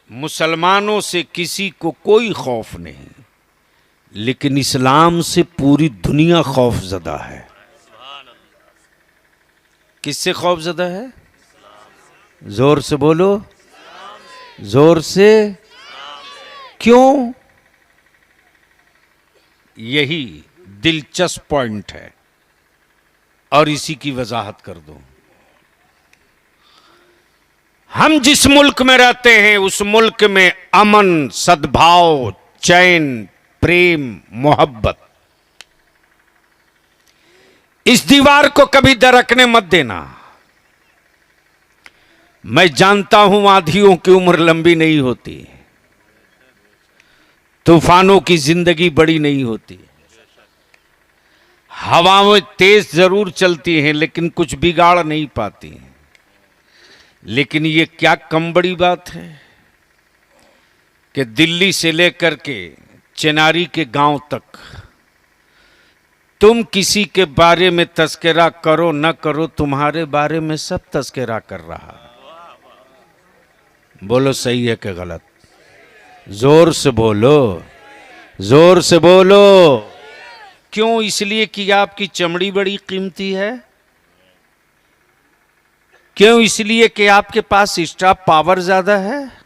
मुसलमानों से किसी को कोई खौफ नहीं, लेकिन इस्लाम से पूरी दुनिया खौफजदा है। किससे खौफजदा है? जोर से बोलो, जोर से। क्यों? यही दिलचस्प पॉइंट है और इसी की वजाहत कर दूं। हम जिस मुल्क में रहते हैं उस मुल्क में अमन, सद्भाव, चैन, प्रेम, मोहब्बत, इस दीवार को कभी दरकने मत देना। मैं जानता हूं आंधियों की उम्र लंबी नहीं होती, तूफानों की जिंदगी बड़ी नहीं होती, हवाएं तेज जरूर चलती हैं लेकिन कुछ बिगाड़ नहीं पाती। लेकिन ये क्या कम बड़ी बात है कि दिल्ली से लेकर के चेनारी के गांव तक तुम किसी के बारे में तस्करा करो न करो, तुम्हारे बारे में सब तस्करा कर रहा। बोलो सही है कि गलत? जोर से बोलो, जोर से बोलो। क्यों? इसलिए कि आपकी चमड़ी बड़ी कीमती है। क्यों? इसलिए कि आपके पास स्टाफ पावर ज्यादा है।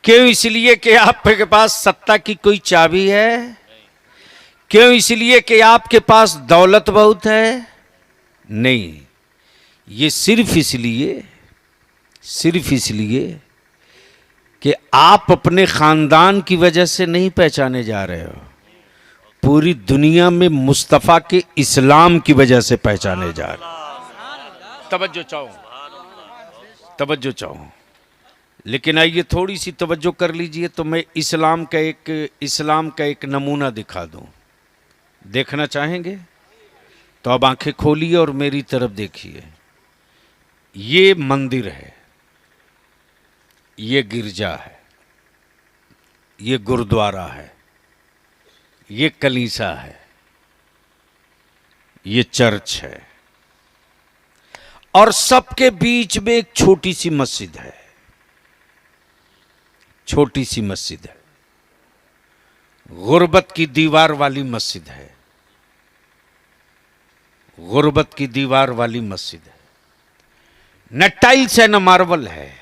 क्यों? इसलिए कि आपके पास सत्ता की कोई चाबी है। क्यों? इसलिए कि आपके पास दौलत बहुत है। नहीं, ये सिर्फ इसलिए कि आप अपने खानदान की वजह से नहीं पहचाने जा रहे हो, पूरी दुनिया में मुस्तफा के इस्लाम की वजह से पहचाने जा रहे हो। तवज्जो चाहूं। लेकिन आइए थोड़ी सी तवज्जो कर लीजिए तो मैं इस्लाम का एक नमूना दिखा दूं। देखना चाहेंगे तो अब आंखें खोलिए और मेरी तरफ देखिए। ये मंदिर है, ये गिरजा है, ये गुरुद्वारा है, ये कलीसा है, ये चर्च है, और सबके बीच में एक छोटी सी मस्जिद है। छोटी सी मस्जिद है, गुर्बत की दीवार वाली मस्जिद है। गुर्बत की दीवार वाली मस्जिद है। न टाइल्स है न मार्बल है,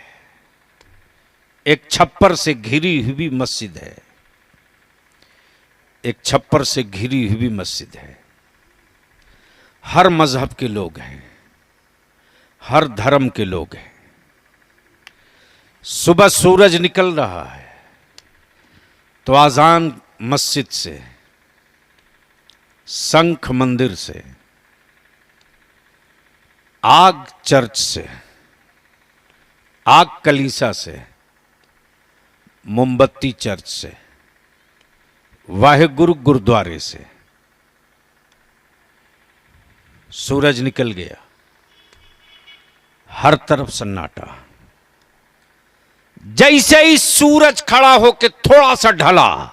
एक छप्पर से घिरी हुई मस्जिद है। एक छप्पर से घिरी हुई मस्जिद है। हर मजहब के लोग हैं, हर धर्म के लोग हैं। सुबह सूरज निकल रहा है तो आजान मस्जिद से, शंख मंदिर से, आग चर्च से, आग कलीसा से, मोमबत्ती चर्च से, वाहेगुरु गुरुद्वारे से। सूरज निकल गया, हर तरफ सन्नाटा। जैसे ही सूरज खड़ा होकर थोड़ा सा ढला,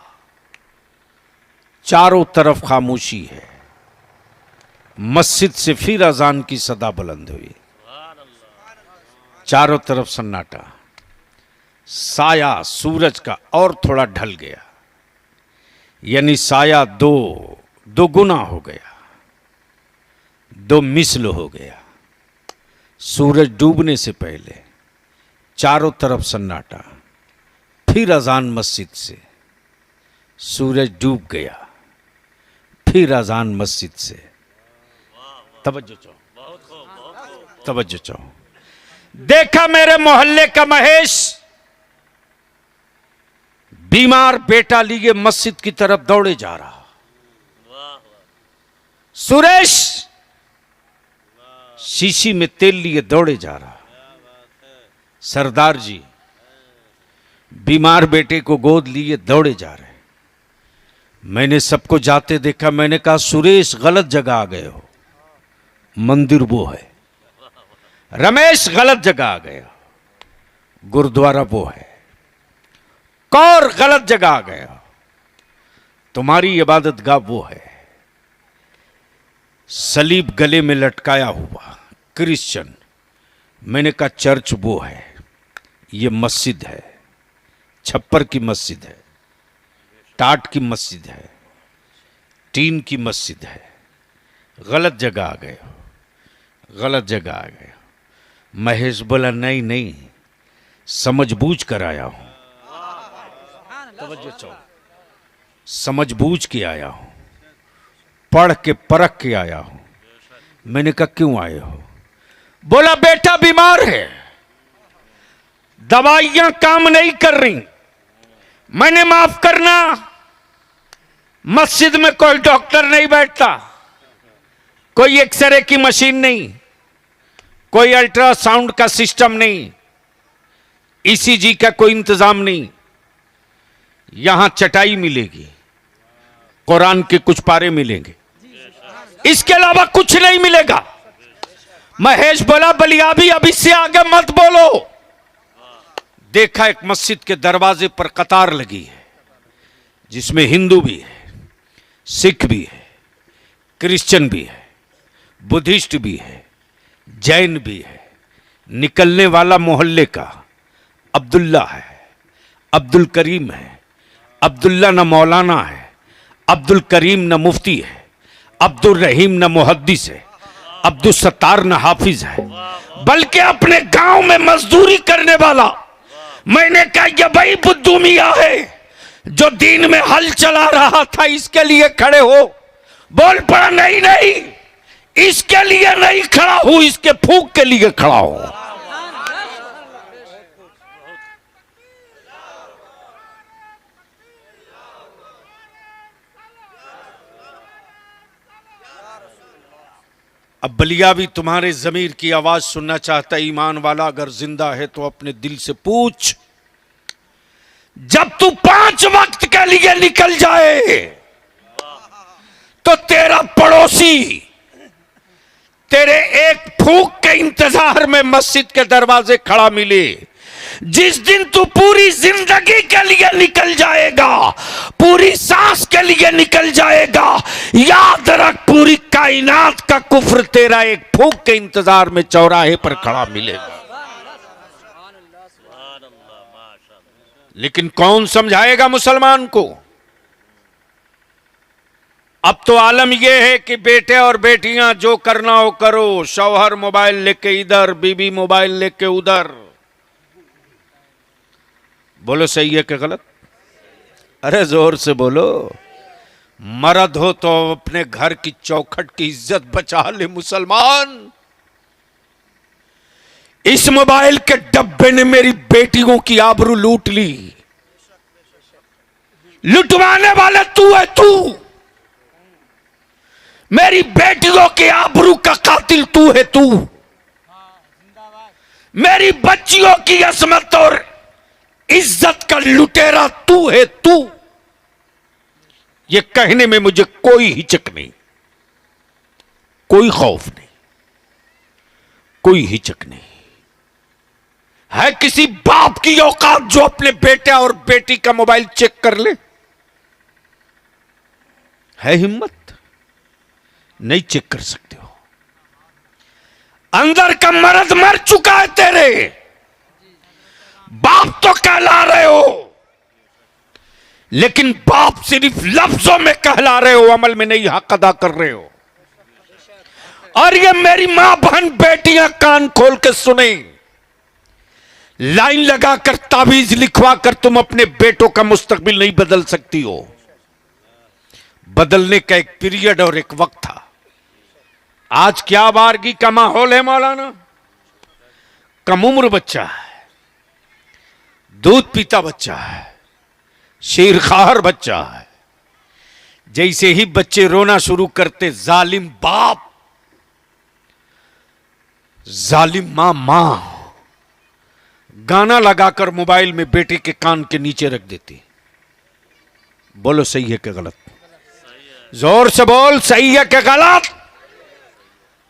चारों तरफ खामोशी है। मस्जिद से फिर अजान की सदा बुलंद हुई। चारों तरफ सन्नाटा। साया सूरज का और थोड़ा ढल गया, यानी साया दो गुना हो गया, दो मिस्ल हो गया। सूरज डूबने से पहले चारों तरफ सन्नाटा, फिर अजान मस्जिद से। सूरज डूब गया, फिर अजान मस्जिद से। तवज्जो चाहो। देखा मेरे मोहल्ले का महेश बीमार बेटा लिए मस्जिद की तरफ दौड़े जा रहा। सुरेश शीशी में तेल लिए दौड़े जा रहा। सरदार जी बीमार बेटे को गोद लिए दौड़े जा रहे। मैंने सबको जाते देखा। मैंने कहा सुरेश गलत जगह आ गए हो, मंदिर वो है। रमेश गलत जगह आ गए हो, गुरुद्वारा वो है। कौर गलत जगह आ गए हो, तुम्हारी इबादत गाह वो है। सलीब गले में लटकाया हुआ क्रिश्चियन। मैंने कहा चर्च वो है, ये मस्जिद है। छप्पर की मस्जिद है, टाट की मस्जिद है, टीन की मस्जिद है। गलत जगह आ गए हो, गलत जगह आ गए हो। महेश बोला नहीं नहीं, समझबूझ कर आया हूं, समझबूझ के आया हूं, पढ़ के परख के आया हूं। मैंने कहा क्यों आए हो? बोला बेटा बीमार है, दवाइयां काम नहीं कर रही। मैंने माफ करना, मस्जिद में कोई डॉक्टर नहीं बैठता, कोई एक्सरे की मशीन नहीं, कोई अल्ट्रासाउंड का सिस्टम नहीं, ईसीजी का कोई इंतजाम नहीं। यहां चटाई मिलेगी, कुरान के कुछ पारे मिलेंगे, इसके अलावा कुछ नहीं मिलेगा। महेश बोला बलियाबी अब इससे आगे मत बोलो। देखा एक मस्जिद के दरवाजे पर कतार लगी है, जिसमें हिंदू भी है, सिख भी है, क्रिश्चियन भी है, बुद्धिस्ट भी है, जैन भी है। निकलने वाला मोहल्ले का अब्दुल्ला है, अब्दुल करीम है। अब्दुल्ला न मौलाना है, अब्दुल करीम न मुफ्ती है, अब्दुल रहीम न मुहद्दिस है, अब्दुल सत्तार न हाफिज है, बल्कि अपने गांव में मजदूरी करने वाला। मैंने कहा ये भाई बुद्धू मियां है जो दीन में हल चला रहा था, इसके लिए खड़े हो? बोल पड़ा नहीं नहीं, इसके लिए नहीं खड़ा हूं, इसके फूंक के लिए खड़ा हूं। अब बलियाबी तुम्हारे जमीर की आवाज सुनना चाहता है। ईमान वाला अगर जिंदा है तो अपने दिल से पूछ, जब तू 5 वक्त के लिए निकल जाए तो तेरा पड़ोसी तेरे एक फूंक के इंतजार में मस्जिद के दरवाजे खड़ा मिले। जिस दिन तू पूरी जिंदगी के लिए निकल जाएगा, पूरी सांस के लिए निकल जाएगा, याद रख पूरी कायनात का कुफ्र तेरा एक फूंक के इंतजार में चौराहे पर खड़ा मिलेगा। लेकिन कौन समझाएगा मुसलमान को? अब तो आलम यह है कि बेटे और बेटियां जो करना हो करो, शौहर मोबाइल लेके इधर, बीबी मोबाइल लेके उधर। बोलो सही है कि गलत? अरे जोर से बोलो। मर्द हो तो अपने घर की चौखट की इज्जत बचा ले मुसलमान। इस मोबाइल के डब्बे ने मेरी बेटियों की आबरू लूट ली। लुटवाने वाला तू है, तू। मेरी बेटियों की आबरू का कातिल तू है, तू। मेरी बच्चियों की असमत और इज्जत का लुटेरा तू है, तू। ये कहने में मुझे कोई हिचक नहीं, कोई खौफ नहीं, कोई हिचक नहीं है। किसी बाप की औकात जो अपने बेटे और बेटी का मोबाइल चेक कर ले? है हिम्मत? नहीं चेक कर सकते हो। अंदर का मर्द मर चुका है तेरे। बाप तो कहला रहे हो, लेकिन बाप सिर्फ लफ्जों में कहला रहे हो, अमल में नहीं हक अदा कर रहे हो। और ये मेरी मां बहन बेटियां कान खोल के सुने, लाइन लगाकर ताबीज लिखवा कर तुम अपने बेटों का मुस्तकबिल नहीं बदल सकती हो। बदलने का एक पीरियड और एक वक्त था। आज क्या बारगी का माहौल है मौलाना? कम उम्र बच्चा है, दूध पीता बच्चा है, शेरखार बच्चा है। जैसे ही बच्चे रोना शुरू करते, जालिम बाप, जालिम मां गाना लगाकर मोबाइल में बेटे के कान के नीचे रख देती। बोलो सही है कि गलत? जोर से बोल, सही है कि गलत?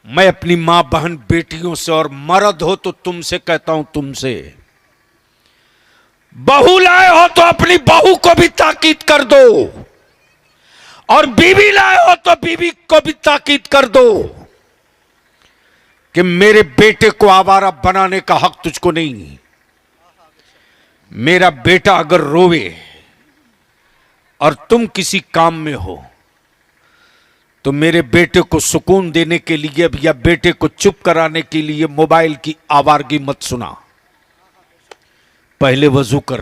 मैं अपनी मां बहन बेटियों से, और मर्द हो तो तुमसे कहता हूं, तुमसे, बहू लाए हो तो अपनी बहू को भी ताकीद कर दो, और बीवी लाए हो तो बीवी को भी ताकीद कर दो कि मेरे बेटे को आवारा बनाने का हक तुझको नहीं। मेरा बेटा अगर रोवे और तुम किसी काम में हो तो मेरे बेटे को सुकून देने के लिए या बेटे को चुप कराने के लिए मोबाइल की आवारगी मत सुना। पहले वजू कर,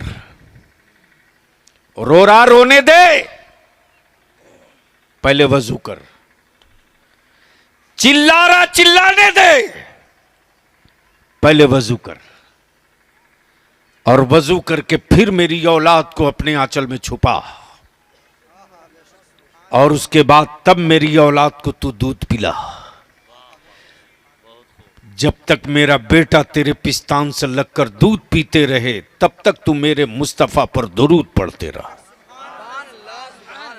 रो रहा रोने दे, पहले वजू कर। चिल्ला रहा चिल्लाने दे, पहले वजू कर। और वजू करके फिर मेरी औलाद को अपने आंचल में छुपा और उसके बाद तब मेरी औलाद को तू दूध पिला। जब तक मेरा बेटा तेरे पिस्तान से लगकर दूध पीते रहे तब तक तू मेरे मुस्तफा पर दुरूद पढ़ते रहा।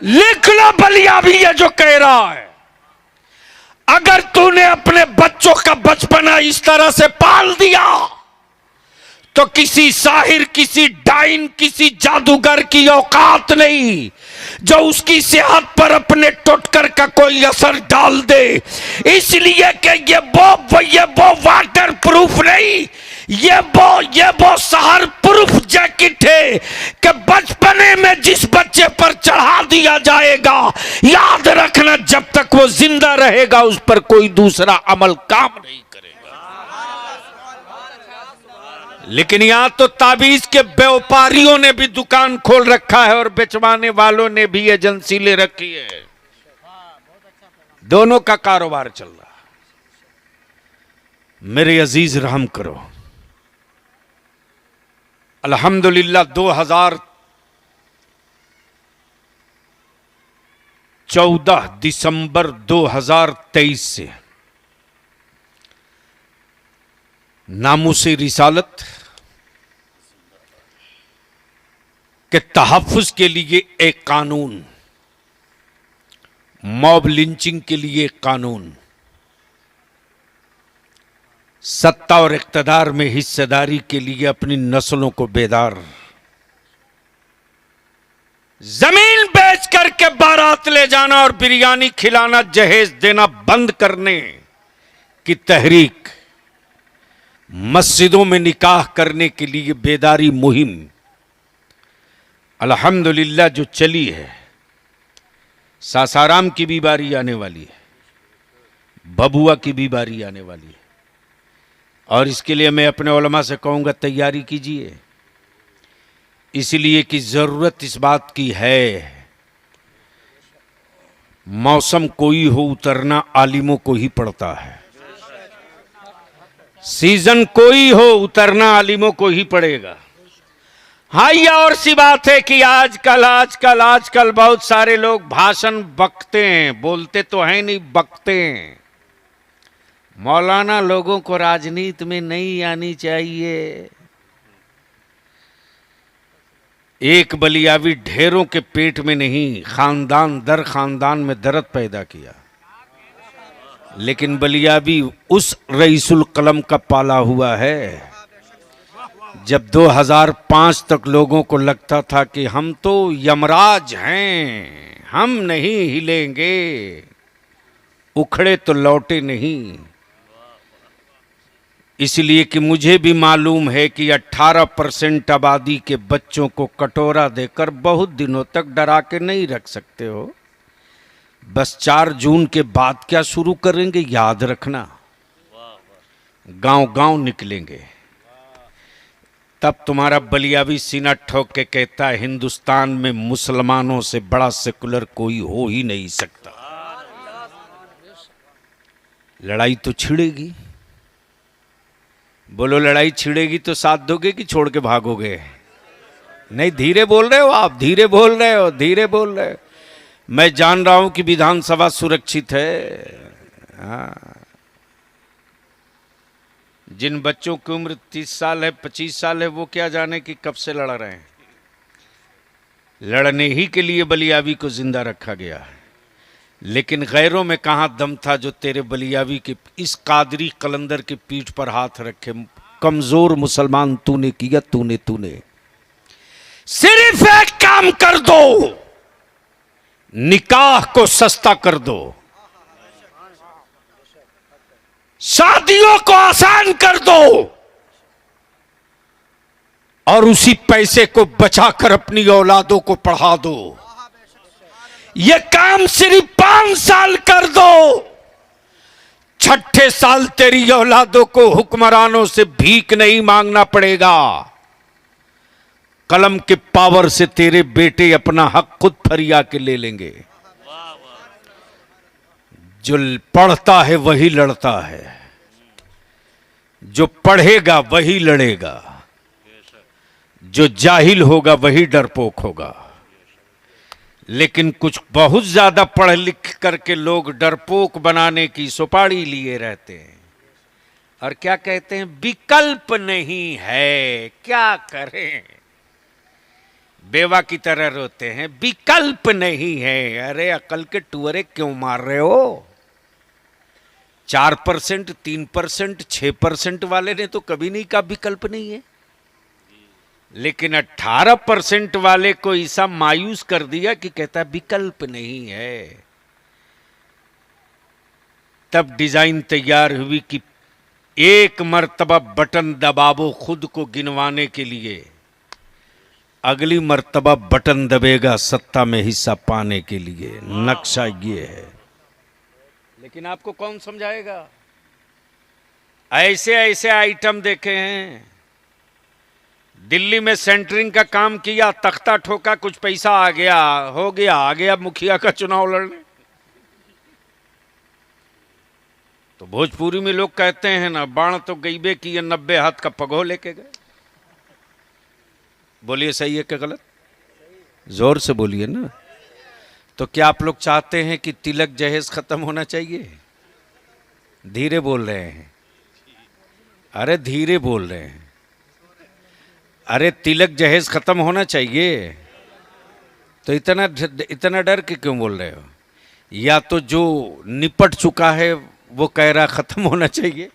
लिख लो बलिया भी ये जो कह रहा है, अगर तूने अपने बच्चों का बचपना इस तरह से पाल दिया तो किसी साहिर, किसी डाइन, किसी जादूगर की औकात नहीं जो उसकी सेहत पर अपने टोटकर का कोई असर डाल दे। इसलिए कि ये वो वाटर प्रूफ नहीं, ये वो शहर प्रूफ जैकेट है कि बचपने में जिस बच्चे पर चढ़ा दिया जाएगा, याद रखना जब तक वो जिंदा रहेगा उस पर कोई दूसरा अमल काम नहीं करेगा। लेकिन यहां तो ताबीज के व्यापारियों ने भी दुकान खोल रखा है और बेचवाने वालों ने भी एजेंसी ले रखी है। दोनों का कारोबार चल रहा है। मेरे अजीज रहम करो। अल्हम्दुलिल्लाह 14 दिसंबर 2023 से नामूसे रिसालत के तहफ़्फ़ुज़ के लिए एक कानून, मॉब लिंचिंग के लिए एक कानून, सत्ता और इक़्तिदार में हिस्सेदारी के लिए अपनी नस्लों को बेदार, जमीन बेच करके बारात ले जाना और बिरयानी खिलाना, जहेज देना बंद करने की तहरीक, मस्जिदों में निकाह करने के लिए बेदारी मुहिम अल्हम्दुलिल्लाह जो चली है। सासाराम की भी बारी आने वाली है, भभुआ की भी बारी आने वाली है और इसके लिए मैं अपने उलमा से कहूँगा तैयारी कीजिए, इसलिए कि ज़रूरत इस बात की है। मौसम कोई हो, उतरना आलिमों को ही पड़ता है। सीजन कोई हो, उतरना आलिमों को ही पड़ेगा। हाँ, ये और सी बात है कि आजकल बहुत सारे लोग भाषण बकते हैं, बोलते तो हैं नहीं, बकते हैं। मौलाना लोगों को राजनीति में नहीं आनी चाहिए। एक बलियावी ढेरों के पेट में नहीं, खानदान दर खानदान में दर्द पैदा किया। लेकिन बलियावी उस रईसुल कलम का पाला हुआ है जब 2005 तक लोगों को लगता था कि हम तो यमराज हैं, हम नहीं हिलेंगे, उखड़े तो लौटे नहीं। इसलिए कि मुझे भी मालूम है कि 18% आबादी के बच्चों को कटोरा देकर बहुत दिनों तक डरा के नहीं रख सकते हो। बस 4 जून के बाद क्या शुरू करेंगे, याद रखना, गांव गांव निकलेंगे। तब तुम्हारा बलियावी सीना ठोक के कहता है हिंदुस्तान में मुसलमानों से बड़ा सेकुलर कोई हो ही नहीं सकता। लड़ाई तो छिड़ेगी। बोलो, लड़ाई छिड़ेगी तो साथ दोगे कि छोड़ के भागोगे? नहीं, धीरे बोल रहे हो आप, धीरे बोल रहे हो, धीरे बोल रहे हो। मैं जान रहा हूं कि विधानसभा सुरक्षित है। हाँ, जिन बच्चों की उम्र 30 साल है, 25 साल है, वो क्या जाने कि कब से लड़ रहे हैं। लड़ने ही के लिए बलियावी को जिंदा रखा गया है। लेकिन गैरों में कहां दम था जो तेरे बलियावी के इस कादरी कलंदर की पीठ पर हाथ रखे। कमजोर मुसलमान तूने किया, तूने सिर्फ एक काम कर दो, निकाह को सस्ता कर दो, शादियों को आसान कर दो, और उसी पैसे को बचाकर अपनी औलादों को पढ़ा दो। ये काम सिर्फ 5 साल कर दो, छठे साल तेरी औलादों को हुक्मरानों से भीख नहीं मांगना पड़ेगा। कलम के पावर से तेरे बेटे अपना हक खुद फरिया के ले लेंगे। जो पढ़ता है वही लड़ता है, जो पढ़ेगा वही लड़ेगा, जो जाहिल होगा वही डरपोक होगा। लेकिन कुछ बहुत ज्यादा पढ़ लिख करके लोग डरपोक बनाने की सुपारी लिए रहते हैं और क्या कहते हैं, विकल्प नहीं है, क्या करें, बेवा की तरह रोते हैं, विकल्प नहीं है। अरे अकल के टुअरे क्यों मार रहे हो? 4%, 3%, 6% वाले ने तो कभी नहीं कहा विकल्प नहीं है, लेकिन 18% वाले को ऐसा मायूस कर दिया कि कहता विकल्प नहीं है। तब डिजाइन तैयार हुई कि एक मर्तबा बटन दबावो खुद को गिनवाने के लिए, अगली मर्तबा बटन दबेगा सत्ता में हिस्सा पाने के लिए। नक्शा ये है, लेकिन आपको कौन समझाएगा? ऐसे ऐसे आइटम देखे हैं। दिल्ली में सेंटरिंग का काम किया, तख्ता ठोका, कुछ पैसा आ गया, हो गया, आ गया मुखिया का चुनाव लड़ने। तो भोजपुरी में लोग कहते हैं ना, बाण तो गईबे की 90 हाथ का पगो लेके गए। बोलिए सही है क्या गलत? जोर से बोलिए ना। तो क्या आप लोग चाहते हैं कि तिलक जहेज खत्म होना चाहिए? धीरे बोल रहे हैं, अरे धीरे बोल रहे हैं। अरे तिलक जहेज खत्म होना चाहिए, तो इतना डर के क्यों बोल रहे हो? या तो जो निपट चुका है वो कह रहा खत्म होना चाहिए,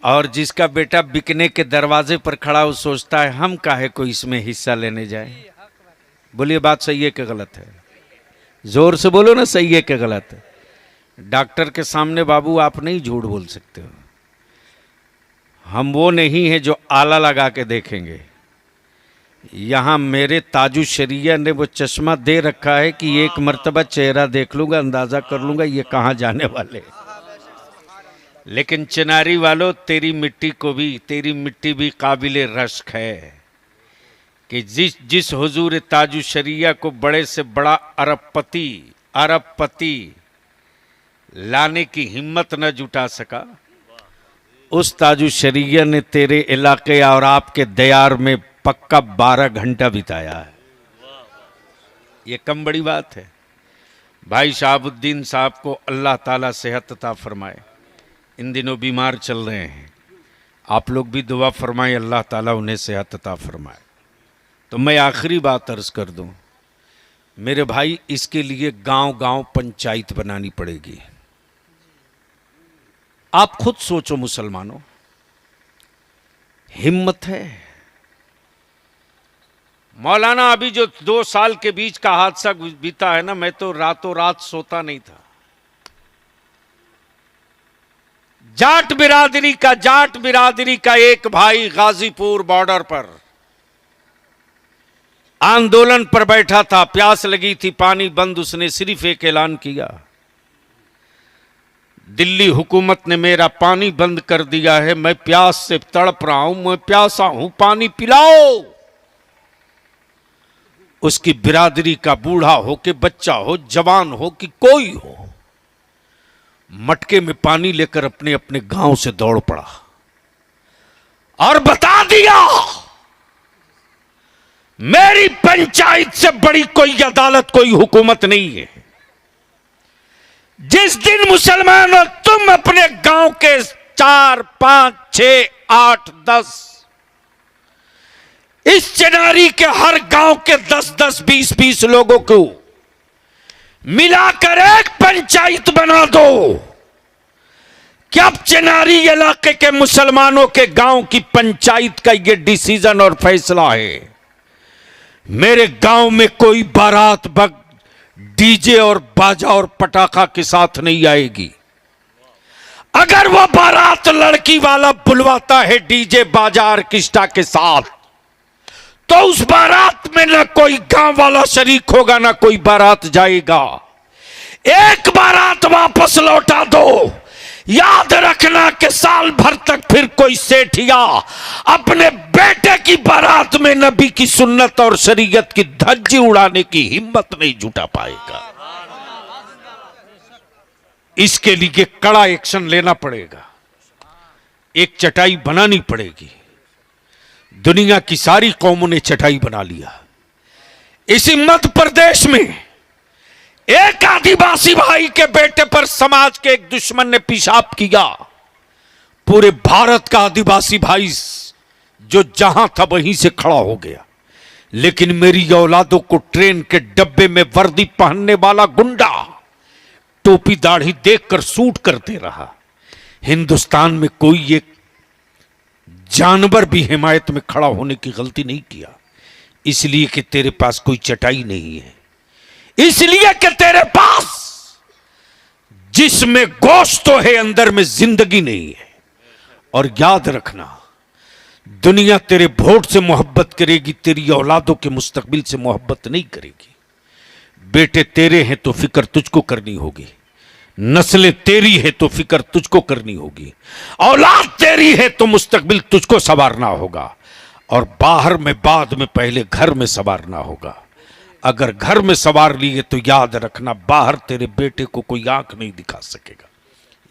और जिसका बेटा बिकने के दरवाजे पर खड़ा वो सोचता है हम काहे को इसमें हिस्सा लेने जाए। बोलिए बात सही है कि गलत है? जोर से बोलो ना, सही है कि गलत है? डॉक्टर के सामने बाबू आप नहीं झूठ बोल सकते हो। हम वो नहीं है जो आला लगा के देखेंगे। यहाँ मेरे ताजु शरिया ने वो चश्मा दे रखा है कि एक मर्तबा चेहरा देख लूंगा, अंदाजा कर लूंगा ये कहाँ जाने वाले। लेकिन चिनारी वालों, तेरी मिट्टी भी काबिले रश्क है कि जिस हुजूर ताजु शरिया को बड़े से बड़ा अरबपति लाने की हिम्मत न जुटा सका, उस ताजु शरिया ने तेरे इलाके और आपके दयार में पक्का 12 घंटा बिताया है। ये कम बड़ी बात है। भाई शहाबुद्दीन साहब को अल्लाह ताला सेहत अता फरमाए, इन दिनों बीमार चल रहे हैं। आप लोग भी दुआ फरमाएं अल्लाह ताला उन्हें सेहत अता फरमाए। तो मैं आखिरी बात अर्ज कर दूं मेरे भाई, इसके लिए गांव-गांव पंचायत बनानी पड़ेगी। आप खुद सोचो मुसलमानों, हिम्मत है? मौलाना अभी जो 2 साल के बीच का हादसा बीता है ना, मैं तो रातों रात सोता नहीं था। जाट बिरादरी का एक भाई गाजीपुर बॉर्डर पर आंदोलन पर बैठा था, प्यास लगी थी, पानी बंद, उसने सिर्फ एक ऐलान किया, दिल्ली हुकूमत ने मेरा पानी बंद कर दिया है, मैं प्यास से तड़प रहा हूं, मैं प्यासा हूं, पानी पिलाओ। उसकी बिरादरी का बूढ़ा हो कि बच्चा हो, जवान हो कि कोई हो, मटके में पानी लेकर अपने अपने गांव से दौड़ पड़ा और बता दिया मेरी पंचायत से बड़ी कोई अदालत, कोई हुकूमत नहीं है। जिस दिन मुसलमानों तुम अपने गांव के 4, 5, 6, 8, 10 इस चिनारी के हर गांव के 10-10, 20-20 लोगों को मिलाकर एक पंचायत बना दो कि अब चिनारी इलाके के मुसलमानों के गांव की पंचायत का ये डिसीजन और फैसला है, मेरे गांव में कोई बारात बग डीजे और बाजा और पटाखा के साथ नहीं आएगी। अगर वो बारात लड़की वाला बुलवाता है डीजे बाजा ऑर्केस्ट्रा के साथ, तो उस बारात में न कोई गांव वाला शरीक होगा, ना कोई बारात जाएगा। एक बारात वापस लौटा दो, याद रखना कि साल भर तक फिर कोई सेठिया अपने बेटे की बारात में नबी की सुन्नत और शरीयत की धज्जी उड़ाने की हिम्मत नहीं जुटा पाएगा। इसके लिए कड़ा एक्शन लेना पड़ेगा, एक चटाई बनानी पड़ेगी। दुनिया की सारी कौमों ने चटाई बना लिया। इसी मध्य प्रदेश में एक आदिवासी भाई के बेटे पर समाज के एक दुश्मन ने पेशाब किया। पूरे भारत का आदिवासी भाई जो जहां था वहीं से खड़ा हो गया। लेकिन मेरी औलादों को ट्रेन के डब्बे में वर्दी पहनने वाला गुंडा टोपी दाढ़ी देखकर सूट करते रहा। हिंदुस्तान में कोई एक जानवर भी हिमायत में खड़ा होने की गलती नहीं किया, इसलिए कि तेरे पास कोई चटाई नहीं है, इसलिए कि तेरे पास जिसमें गोश्त तो है, अंदर में जिंदगी नहीं है। और याद रखना, दुनिया तेरे वोट से मोहब्बत करेगी, तेरी औलादों के मुस्तकबिल से मोहब्बत नहीं करेगी। बेटे तेरे हैं तो फिक्र तुझको करनी होगी, नस्लें तेरी है तो फिक्र तुझको करनी होगी, औलाद तेरी है तो मुस्तकबिल तुझको संवारना होगा। और बाहर में बाद में पहले घर में संवारना होगा। अगर घर में संवार लिए तो याद रखना, बाहर तेरे बेटे को कोई आंख नहीं दिखा सकेगा।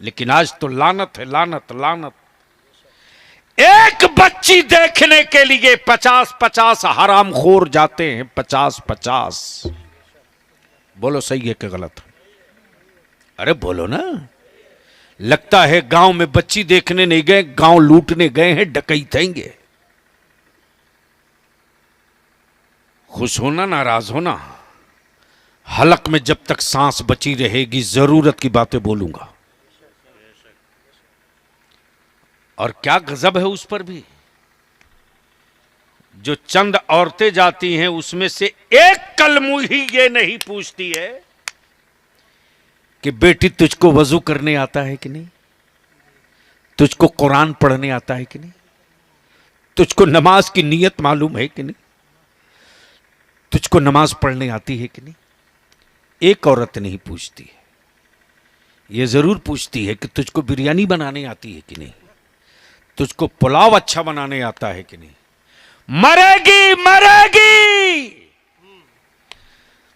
लेकिन आज तो लानत है, लानत लानत। एक बच्ची देखने के लिए 50-50 हरामखोर जाते हैं, 50-50। बोलो सही है कि गलत? अरे बोलो ना। लगता है गांव में बच्ची देखने नहीं गए, गांव लूटने गए हैं, डकैतेंगे। खुश होना नाराज होना, हलक में जब तक सांस बची रहेगी जरूरत की बातें बोलूंगा। और क्या गजब है उस पर भी, जो चंद औरतें जाती हैं उसमें से एक कलमुही ये नहीं पूछती है कि बेटी तुझको वजू करने आता है कि नहीं, तुझको कुरान पढ़ने आता है कि नहीं, तुझको नमाज की नीयत मालूम है कि नहीं, तुझको नमाज पढ़ने आती है कि नहीं। एक औरत नहीं पूछती है। यह जरूर पूछती है कि तुझको बिरयानी बनाने आती है कि नहीं, तुझको पुलाव अच्छा बनाने आता है कि नहीं। मरेगी मरेगी।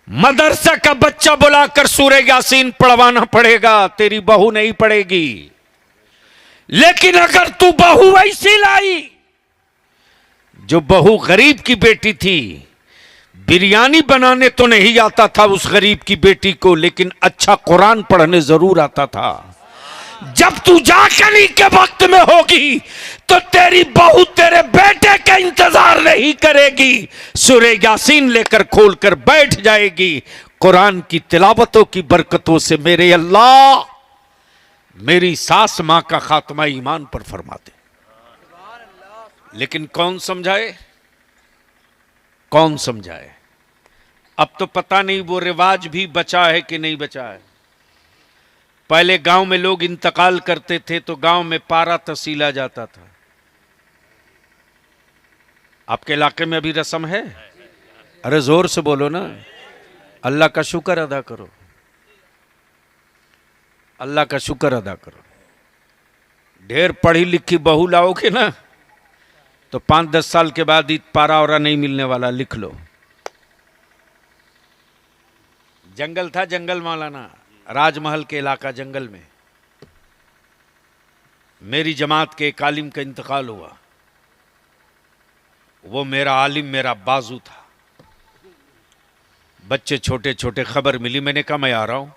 मदरसा का बच्चा बुलाकर सूरह यासीन पढ़वाना पड़ेगा, तेरी बहू नहीं पढ़ेगी। लेकिन अगर तू बहू ऐसी लाई, जो बहू गरीब की बेटी थी, बिरयानी बनाने तो नहीं आता था उस गरीब की बेटी को, लेकिन अच्छा कुरान पढ़ने जरूर आता था। जब तू जाकनी के वक्त में होगी तो तेरी बहू तेरे बेटे का इंतजार नहीं करेगी, सूरह यासीन लेकर खोलकर बैठ जाएगी। कुरान की तिलावतों की बरकतों से मेरे अल्लाह मेरी सास मां का खात्मा ईमान पर फरमाते। लेकिन कौन समझाए, कौन समझाए? अब तो पता नहीं वो रिवाज भी बचा है कि नहीं बचा है। पहले गांव में लोग इंतकाल करते थे तो गांव में पारा तसीला जाता था। आपके इलाके में अभी रस्म है? अरे जोर से बोलो ना, अल्लाह का शुक्र अदा करो, अल्लाह का शुक्र अदा करो। ढेर पढ़ी लिखी बहू लाओगे ना तो 5-10 साल के बाद पारा और नहीं मिलने वाला, लिख लो। जंगल था, जंगल मौलाना, राजमहल के इलाका जंगल में मेरी जमात के एक आलिम का इंतकाल हुआ। वो मेरा आलिम मेरा बाजू था। बच्चे छोटे छोटे, खबर मिली, मैंने कहा मैं आ रहा हूं।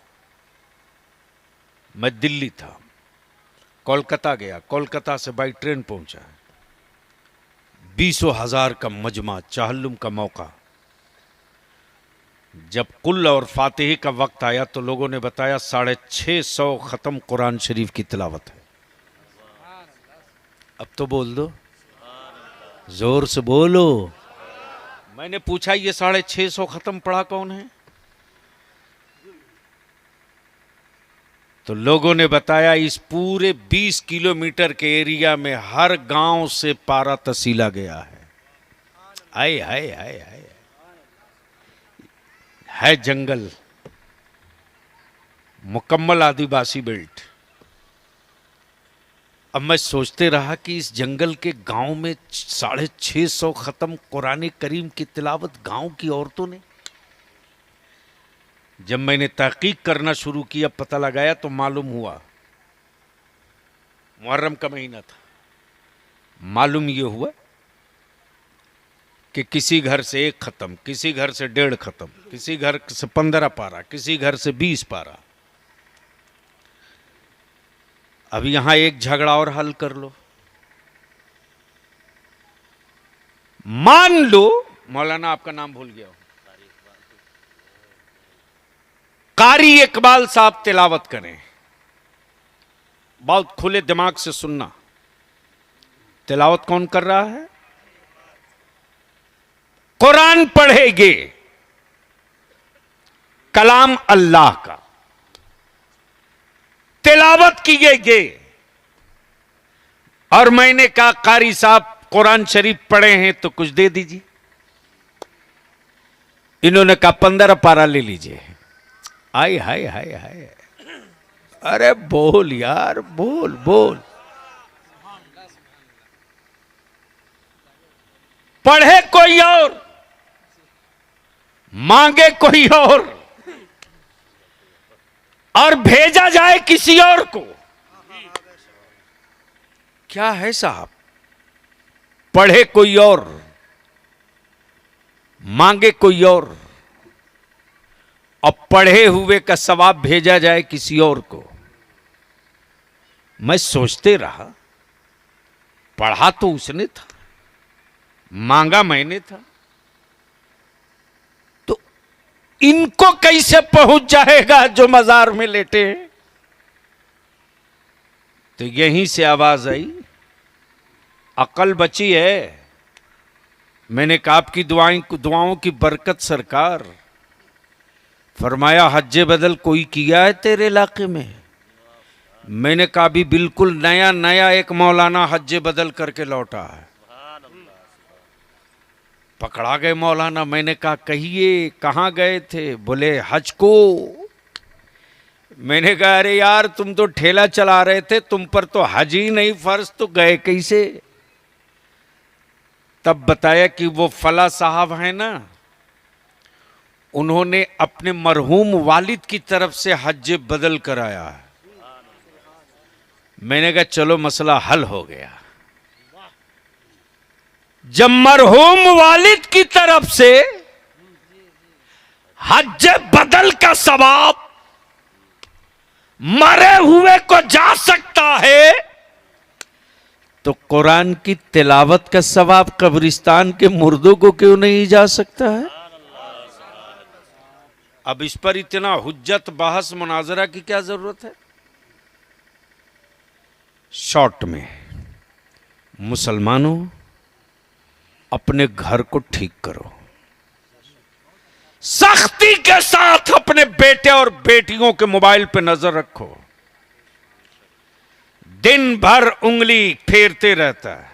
मैं दिल्ली था, कोलकाता गया, कोलकाता से बाई ट्रेन पहुंचा। 20,000 का मजमा, चाहल्लुम का मौका। जब कुल और फातिही का वक्त आया तो लोगों ने बताया 650 खत्म कुरान शरीफ की तिलावत है। अब तो बोल दो, जोर से बोलो। मैंने पूछा ये 650 खत्म पढ़ा कौन है? तो लोगों ने बताया इस पूरे 20 किलोमीटर के एरिया में हर गांव से पारा तसीला गया है। आए हाय हाय हाय, है जंगल, मुकम्मल आदिवासी बेल्ट। अब मैं सोचते रहा कि इस जंगल के गांव में 650 खत्म कुरान करीम की तिलावत गांव की औरतों ने। जब मैंने तहकीक करना शुरू किया, पता लगाया, तो मालूम हुआ मुहर्रम का महीना था। मालूम यह हुआ कि किसी घर से 1 खत्म, किसी घर से 1.5 खत्म, किसी घर से 15 पारा, किसी घर से 20 पारा। अब यहां एक झगड़ा और हल कर लो। मान लो मौलाना, आपका नाम भूल गया हूं, कारी इकबाल साहब तिलावत करें। बहुत खुले दिमाग से सुनना। तिलावत कौन कर रहा है? कुरान पढ़ेगे, कलाम अल्लाह का तिलावत किएगे। और मैंने कहा कारी साहब कुरान शरीफ पढ़े हैं तो कुछ दे दीजिए। इन्होंने कहा 15 पारा ले लीजिए। आय हाय हाय हाय, अरे बोल यार, बोल बोल। पढ़े कोई और, मांगे कोई और भेजा जाए किसी और को। क्या है साहब? पढ़े कोई और, मांगे कोई और पढ़े हुए का सवाब भेजा जाए किसी और को। मैं सोचते रहा, पढ़ा तो उसने था, मांगा मैंने था, तो इनको कैसे पहुंच जाएगा जो मजार में लेटे हैं? तो यहीं से आवाज आई, अकल बची है। मैंने कहा आपकी दुआओं की बरकत सरकार। फरमाया हज्जे बदल कोई किया है तेरे इलाके में? मैंने कहा भी बिल्कुल नया नया एक मौलाना हज्जे बदल करके लौटा है। पकड़ा गए मौलाना। मैंने कहा कहिए कहां गए थे? बोले हज को। मैंने कहा अरे यार तुम तो ठेला चला रहे थे, तुम पर तो हज ही नहीं फर्ज, तो गए कैसे? तब बताया कि वो फला साहब है ना, उन्होंने अपने मरहूम वालिद की तरफ से हज बदल कराया है। मैंने कहा चलो मसला हल हो गया। जब मरहूम वालिद की तरफ से हज बदल का सवाब मरे हुए को जा सकता है, तो कुरान की तिलावत का सवाब कब्रिस्तान के मुर्दों को क्यों नहीं जा सकता है? अब इस पर इतना हुज्जत बहस मुनाजरा की क्या जरूरत है? शॉर्ट में, मुसलमानों अपने घर को ठीक करो, सख्ती के साथ अपने बेटे और बेटियों के मोबाइल पे नजर रखो। दिन भर उंगली फेरते रहता है।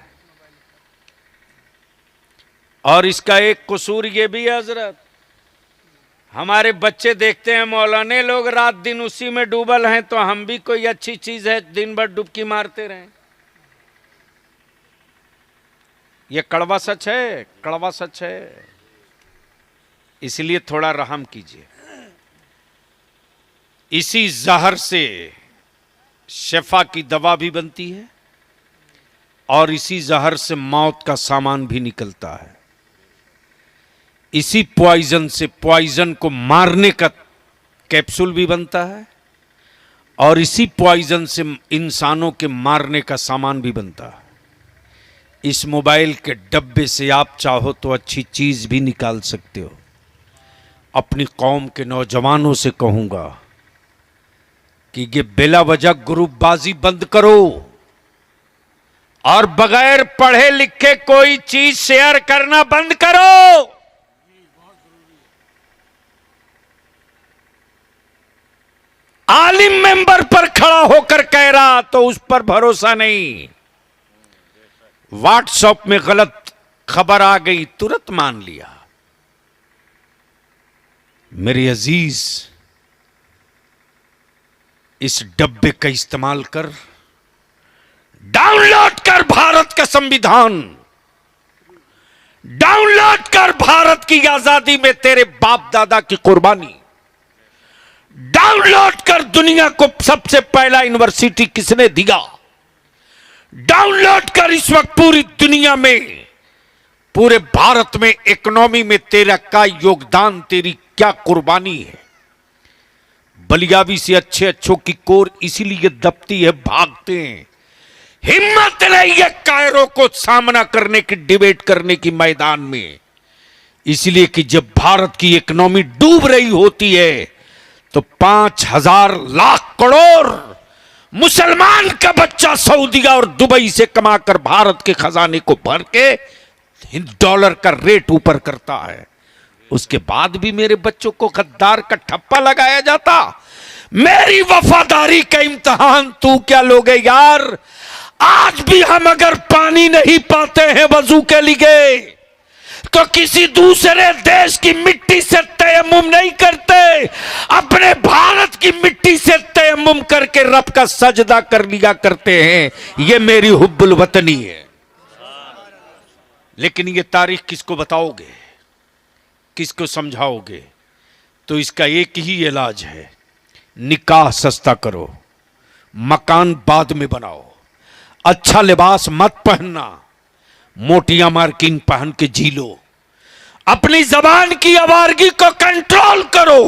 और इसका एक कसूर यह भी है हजरत, हमारे बच्चे देखते हैं मौलाने लोग रात दिन उसी में डूबल हैं, तो हम भी कोई अच्छी चीज है दिन भर डुबकी मारते रहें। यह कड़वा सच है, कड़वा सच है। इसलिए थोड़ा रहम कीजिए। इसी जहर से शिफा की दवा भी बनती है और इसी जहर से मौत का सामान भी निकलता है। इसी पॉइजन से पॉइजन को मारने का कैप्सूल भी बनता है और इसी पॉइजन से इंसानों के मारने का सामान भी बनता है। इस मोबाइल के डब्बे से आप चाहो तो अच्छी चीज भी निकाल सकते हो। अपनी कौम के नौजवानों से कहूंगा कि ये बिला वजह ग्रुपबाजी बंद करो और बगैर पढ़े लिखे कोई चीज शेयर करना बंद करो। आलिम मेंबर पर खड़ा होकर कह रहा तो उस पर भरोसा नहीं। व्हाट्सएप में गलत खबर आ गई तुरंत मान लिया। मेरे अजीज, इस डब्बे का इस्तेमाल कर, डाउनलोड कर भारत का संविधान, डाउनलोड कर भारत की आजादी में तेरे बाप दादा की कुर्बानी, डाउनलोड कर दुनिया को सबसे पहला यूनिवर्सिटी किसने दिया, डाउनलोड कर इस वक्त पूरी दुनिया में, पूरे भारत में इकोनॉमी में तेरा क्या योगदान, तेरी क्या कुर्बानी है। बलियाबी से अच्छे अच्छों की कोर इसीलिए दबती है, भागते हैं, हिम्मत नहीं है कायरों को सामना करने की, डिबेट करने की मैदान में। इसलिए कि जब भारत की इकोनॉमी डूब रही होती है तो 5,000 लाख करोड़ मुसलमान का बच्चा सऊदीया और दुबई से कमाकर भारत के खजाने को भर के डॉलर का रेट ऊपर करता है। उसके बाद भी मेरे बच्चों को गद्दार का ठप्पा लगाया जाता। मेरी वफादारी का इम्तिहान तू क्या लोगे यार। आज भी हम अगर पानी नहीं पाते हैं वजू के लिए तो किसी दूसरे देश की मिट्टी से तयम्मुम नहीं करते, अपने भारत की मिट्टी से तयम्मुम करके रब का सजदा कर लिया करते हैं। ये मेरी हुब्बुल वतनी है। लेकिन ये तारीख किसको बताओगे, किसको समझाओगे? तो इसका एक ही इलाज है, निकाह सस्ता करो, मकान बाद में बनाओ, अच्छा लिबास मत पहनना, मोटियां मार्किन पहन के जी लो, अपनी जबान की आवारगी को कंट्रोल करो,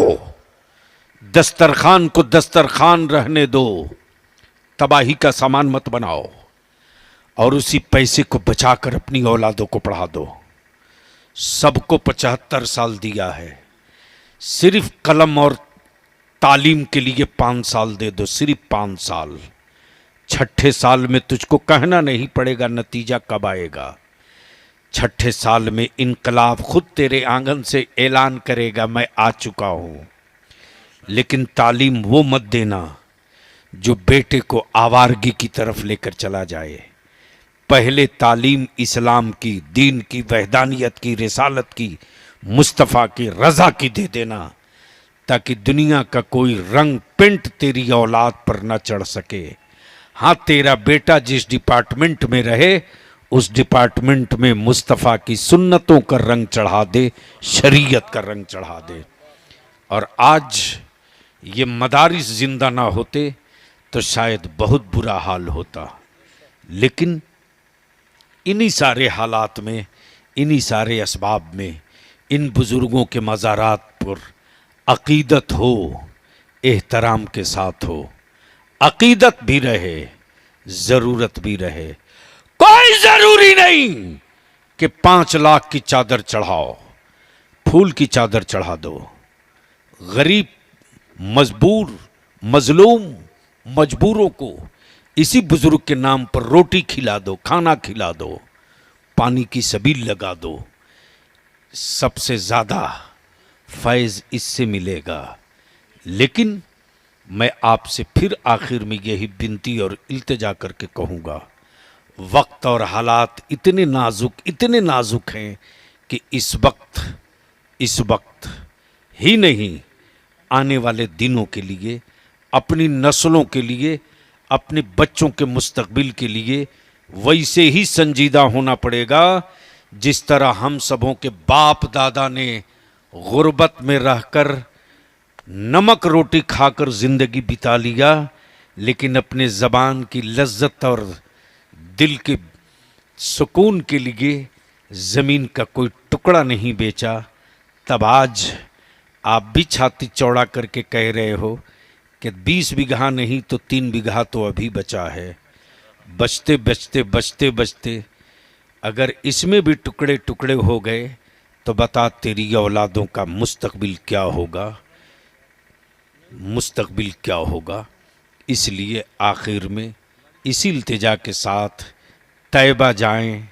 दस्तरखान को दस्तरखान रहने दो, तबाही का सामान मत बनाओ, और उसी पैसे को बचाकर अपनी औलादों को पढ़ा दो। सबको 75 साल दिया है, सिर्फ कलम और तालीम के लिए 5 साल दे दो, सिर्फ 5 साल। 6ठे साल में तुझको कहना नहीं पड़ेगा नतीजा कब आएगा। 6ठे साल में इनकलाब खुद तेरे आंगन से ऐलान करेगा मैं आ चुका हूं। लेकिन तालीम वो मत देना जो बेटे को आवारगी की तरफ लेकर चला जाए। पहले तालीम इस्लाम की, दीन की, वहदानियत की, रिसालत की, मुस्तफ़ा की, रज़ा की दे देना, ताकि दुनिया का कोई रंग पेंट तेरी औलाद पर न चढ़ सके। हाँ, तेरा बेटा जिस डिपार्टमेंट में रहे उस डिपार्टमेंट में मुस्तफ़ा की सुन्नतों का रंग चढ़ा दे, शरीयत का रंग चढ़ा दे। और आज ये मदारिस जिंदा ना होते तो शायद बहुत बुरा हाल होता। लेकिन इन्हीं सारे हालात में, इन्हीं सारे असबाब में, इन बुज़ुर्गों के मज़ारात पर अक़ीदत हो, एहतराम के साथ हो, अक़ीदत भी रहे, ज़रूरत भी रहे। कोई ज़रूरी नहीं कि 5 लाख की चादर चढ़ाओ, फूल की चादर चढ़ा दो। गरीब, मजबूर, मजलूम, मजबूरों को इसी बुजुर्ग के नाम पर रोटी खिला दो, खाना खिला दो, पानी की सबील लगा दो। सबसे ज़्यादा फैज़ इससे मिलेगा। लेकिन मैं आपसे फिर आखिर में यही विनती और इल्तिजा करके कहूँगा, वक्त और हालात इतने नाजुक हैं कि इस वक्त ही नहीं, आने वाले दिनों के लिए, अपनी नस्लों के लिए, अपने बच्चों के मुस्तकबिल के लिए वैसे ही संजीदा होना पड़ेगा जिस तरह हम सबों के बाप दादा ने गुर्बत में रहकर नमक रोटी खाकर ज़िंदगी बिता लिया, लेकिन अपने ज़बान की लज्जत और दिल के सुकून के लिए ज़मीन का कोई टुकड़ा नहीं बेचा। तब आज आप भी छाती चौड़ा करके कह रहे हो कि 20 बीघा नहीं तो 3 बीघा तो अभी बचा है। बचते अगर इसमें भी टुकड़े टुकड़े हो गए तो बता तेरी औलादों का मुस्तकबिल क्या होगा। इसलिए आखिर में इसी इल्तिजा के साथ तैबा जाएं,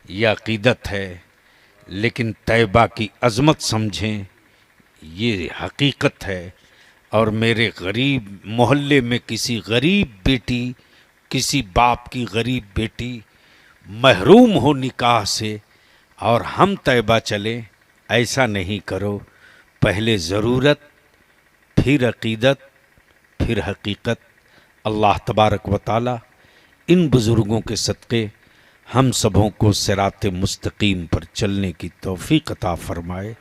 यह अक़ीदत है, लेकिन तैबा की अज़मत समझें, ये हकीकत है। और मेरे गरीब मोहल्ले में किसी गरीब बेटी, किसी बाप की गरीब बेटी महरूम हो निकाह से, और हम तैबा चलें, ऐसा नहीं करो। पहले ज़रूरत, फिर अक़ीदत, फिर हकीकत। अल्लाह तबारक व तआला इन बुज़ुर्गों के सदक़े हम सबों को सिरात मुस्तकीम पर चलने की तौफ़ीक़ अता फ़रमाए।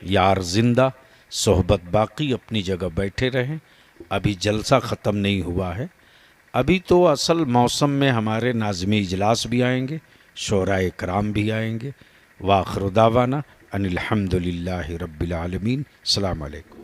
यार ज़िंदा, सोहबत बाकी, अपनी जगह बैठे रहें। अभी जलसा ख़त्म नहीं हुआ है, अभी तो असल मौसम में हमारे नाज़िम इजलास भी आएंगे, शोराए कराम भी आएंगे। व आखिर दावाना अनिल हम्दुलिल्लाहि रब्बिल आलमीन। अस्सलामु अलैकुम।